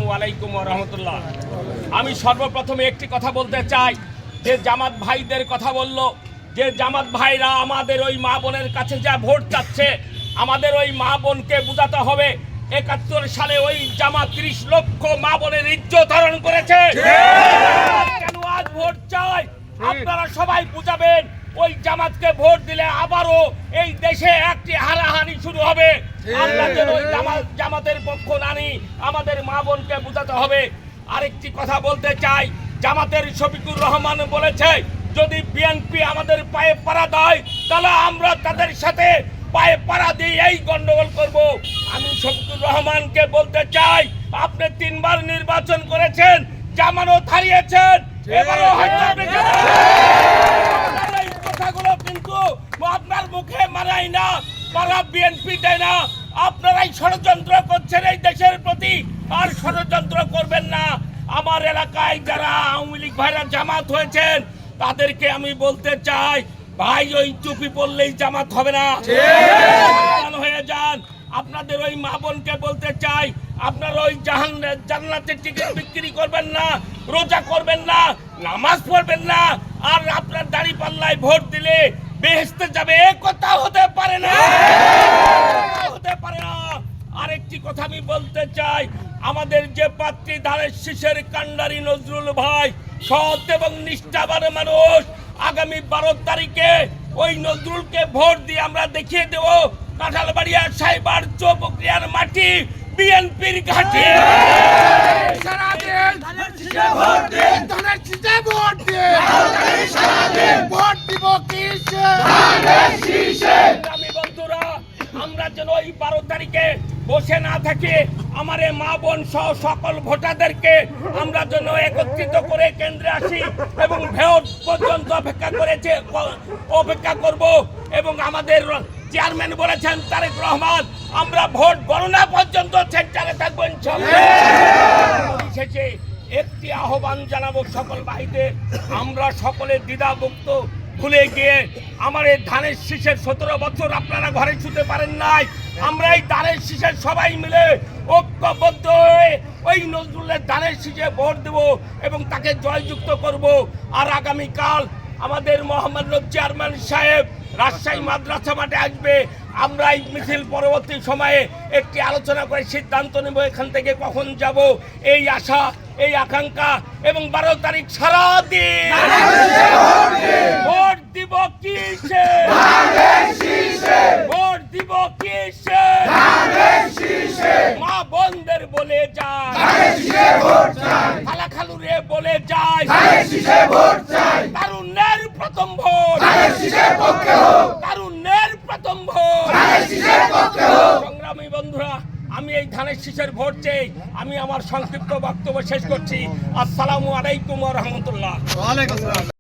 আসসালামু আলাইকুম ওয়া রাহমাতুল্লাহ। আমি সর্বপ্রথমে একটি কথা বলতে চাই, যে জামাত ভাইদের কথা বলল, যে জামাত ভাইরা আমাদের ওই মা বোনের কাছে যা ভোট চাচ্ছে, আমাদের ওই মা বোনকে বোঝাতে হবে ৭১ সালে ওই জামাত ৩০ লক্ষ মা বোনের ইজ্জত হরণ করেছে। কেন আজ ভোট চাই আপনারা সবাই বুঝাবেন। ওই জামাতকে ভোট দিলে আবারও এই দেশে একটি হারাহানি শুরু হবে। আমরা যেন ওই জামাতের পক্ষ না নিই, আমাদের মা বোনকে বোঝাতে হবে। আরেকটি কথা বলতে চাই, জামাতের শফিকুর রহমান বলেছে যদি বিএনপি আমাদের পায়ে পাড়া দেয় তাহলে আমরা তাদের সাথে পায়ে পাড়া দিয়ে এই গন্ডগোল করব। আমি শফিকুর রহমানকে বলতে চাই, আপনি ৩ বার নির্বাচন করেছেন, জামানত হারিয়েছেন, এবারও হয়তো আপনি এই কথাগুলো কিন্তু আপনার মুখে মানায় না, পাড়া বিএনপি দেয় না। আপনারাই ষড়যন্ত্র করছেন এই দেশের প্রতি, আর ষড়যন্ত্র করবেন না। আমার এলাকায় যারা আওয়ামী লীগ ভাইরা জামাত হয়েছেন তাদেরকে আমি বলতে চাই, ভাই ওই টুপি পরলেই জামাত হবে না, হয়ে যান। আপনাদের ওই মা বোনকে বলতে চাই, আপনারা ওই জান্নাতের টিকিট বিক্রি করবেন না, রোজা করবেন না, নামাজ পড়বেন না, আর আপনার দাঁড়িপাল্লায় ভোট দিলে বেহেশতে যাবে, এ কথা হতে পারে না, হতে পারে না। আরেকটি কথা আমি বলতে চাই, আমাদের যে পাত্রী ধানের শীষের কান্ডারি নজরুল ভাই সৎ এবং নিষ্ঠাবান মানুষ, আগামী ১২ তারিখে ওই নজরুলকে ভোট দিয়ে আমরা দেখিয়ে দেব কাঁঠালবাড়িয়া সাইবার চৌপক্রিয়ার মাটি বিএনপির ঘাটে। বন্ধুরা, আমরা যেন ওই ১২ তারিখে বসে না থাকি, আমার মা বোন সহ সকল ভোটারদেরকে আমরা যেন একত্রিত করে কেন্দ্রে আসি এবং ভোট পর্যন্ত অপেক্ষা করব। এবং আমাদের চেয়ারম্যান বলেছেন তারেক রহমান, আমরা ভোট গণনা পর্যন্ত সেন্টারে থাকবো ইনশাআল্লাহ। শেষে একটি আহ্বান জানাবো সকল ভাইদের, আমরা সকলে দ্বিধামুক্ত ভুলে গিয়ে আমার এই ধানের শীষের ১৭ বছর আপনারা ঘরে শুতে পারেন নাই, আমরা এই ধানের শীষের সবাই মিলে ঐক্যবদ্ধ হয়ে ওই নজরুলের ধানের শীষে ভোট দেব এবং তাকে জয়যুক্ত করব। আর আগামীকাল আমাদের মোহাম্মদ চেয়ারম্যান সাহেব রাজশাহী মাদ্রাসা মাঠে আসবে, আমরা এই মিছিল পরবর্তী সময়ে একটি আলোচনা করে সিদ্ধান্ত নেব এখান থেকে কখন যাব। এই আশা, এই আকাঙ্ক্ষা, এবং ১২ তারিখ সারাদিন ভোট দিব কিসে, ভোট দিব কিসে, মা বোনদের বলে যায়, খালা খালুরে বলে যায়, তারুণ্যের প্রথম ভোট, তারুণ্যের প্রথম ভোট। সংগ্রামী বন্ধুরা, আমি এই ধানের শীষের ভোট চাই। আমি আমার সংক্ষিপ্ত বক্তব্য শেষ করছি। আসসালামু আলাইকুম ওয়া রাহমাতুল্লাহ।